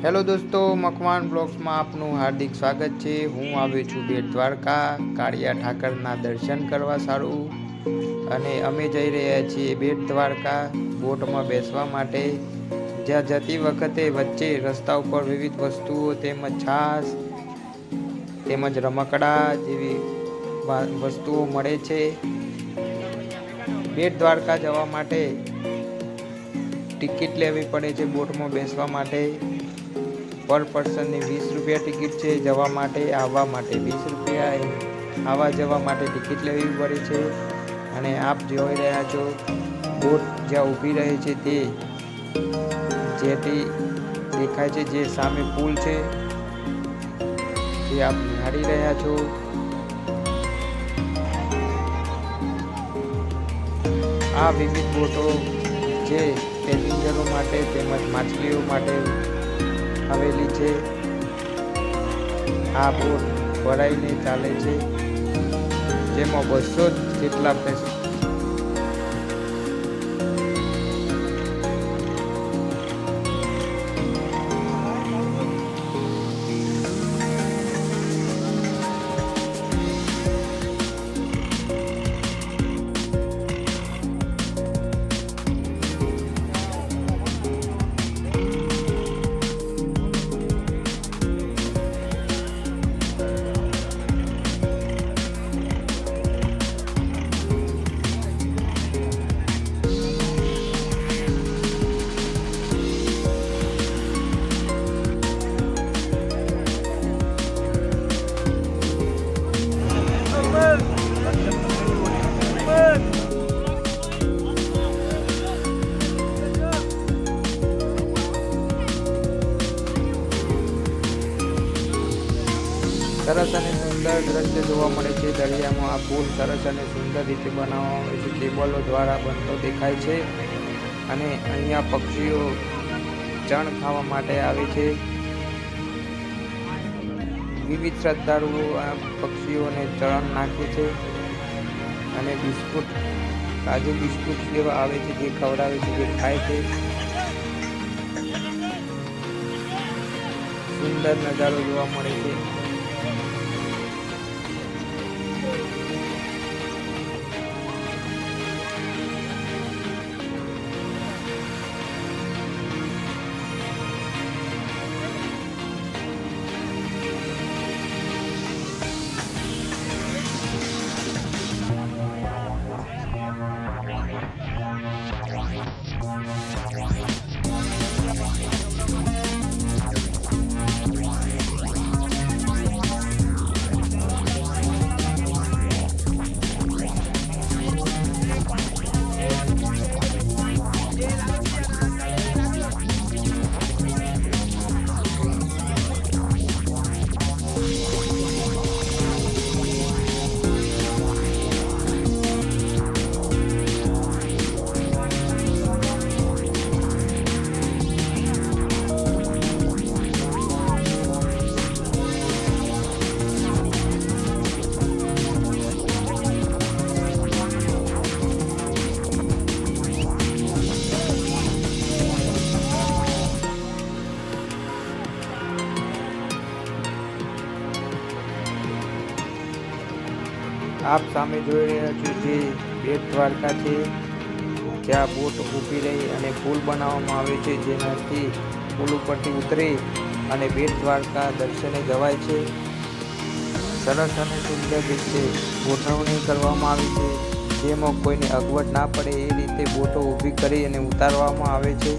Hello દોસ્તો, મકવાન બ્લોગ્સમાં આપનું હાર્દિક સ્વાગત છે। હું આવ્યો છું બેટ દ્વારકા કાળિયા ઠાકરના દર્શન કરવા સારું, અને અમે જઈ રહ્યા છીએ બેટ દ્વારકા બોટમાં બેસવા માટે। જ્યાં જતી વખતે વચ્ચે રસ્તા ઉપર વિવિધ વસ્તુઓ તેમજ છાશ તેમજ રમકડા જેવી વસ્તુઓ મળે છે। બેટ દ્વારકા જવા માટે ટિકિટ લેવી પડે છે। બોટમાં બેસવા માટે પર પર્સનની 20 રૂપિયા ટિકિટ છે જવા માટે। આવવા માટે 20 રૂપિયા, આવવા જવા માટે ટિકિટ લેવી પડે છે। અને આપ જોઈ રહ્યા છો બોટ જ્યાં ઊભી રહે છે તે જેટી દેખાય છે, જે સામે પુલ છે જે આપ નિહાળી રહ્યા છો। આ વિવિધ બોટો જે પેસેન્જરો માટે તેમજ માછલીઓ માટે આવેલી છે। આ બોટ ભરાઈને ચાલે છે, જેમાં 200 જેટલા સરસ અને સુંદર દ્રશ્ય જોવા મળે છે। દરિયામાં આ પુલ સરસ અને સુંદર રીતે બનાવવામાં આવે છે, કેબલો દ્વારા બનતો દેખાય છે। અને અહીંયા પક્ષીઓ ચણ ખાવા માટે આવે છે। વિવિધ શ્રદ્ધાળુઓ આ પક્ષીઓને ચણ નાખે છે અને બિસ્કુટ, કાજુ બિસ્કુટ જેવા આવે છે જે ખવડાવે છે, જે ખાય છે। સુંદર નજારો જોવા મળે છે। આપ સામે જોઈ રહ્યા છો જે બેટ દ્વારકા છે, જ્યાં બોટ ઊભી રહી અને પુલ બનાવવામાં આવે છે, જેનાથી પુલ ઉપરથી ઉતરી અને બેટ દ્વારકા દર્શને જવાય છે। સરસ અને સુંદર રીતે ગોઠવણી કરવામાં આવી છે, જેમાં કોઈને અગવડ ના પડે એ રીતે બોટો ઊભી કરી અને ઉતારવામાં આવે છે।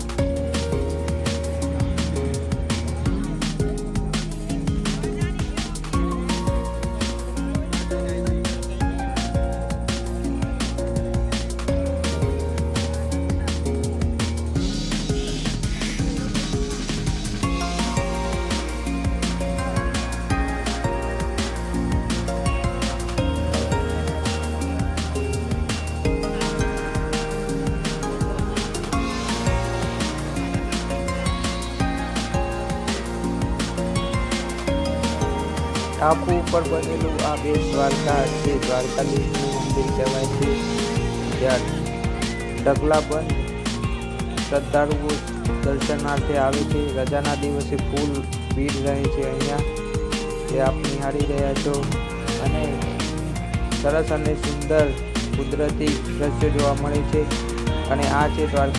ટાપુ ઉપર બનેલું આ બેટ દ્વારકા છે, દ્વારકાધીશનું મંદિર કહેવાય છે, જ્યાં ઢગલાબંધ શ્રદ્ધાળુઓ દર્શનાર્થે આવે છે. રજાના દિવસે ફૂલ ભીડ રહે છે અહીંયા, જે આપ નિહાળી રહ્યા છો. અને સરસ અને સુંદર કુદરતી દ્રશ્યો જોવા મળે છે. અને આ છે દ્વારકા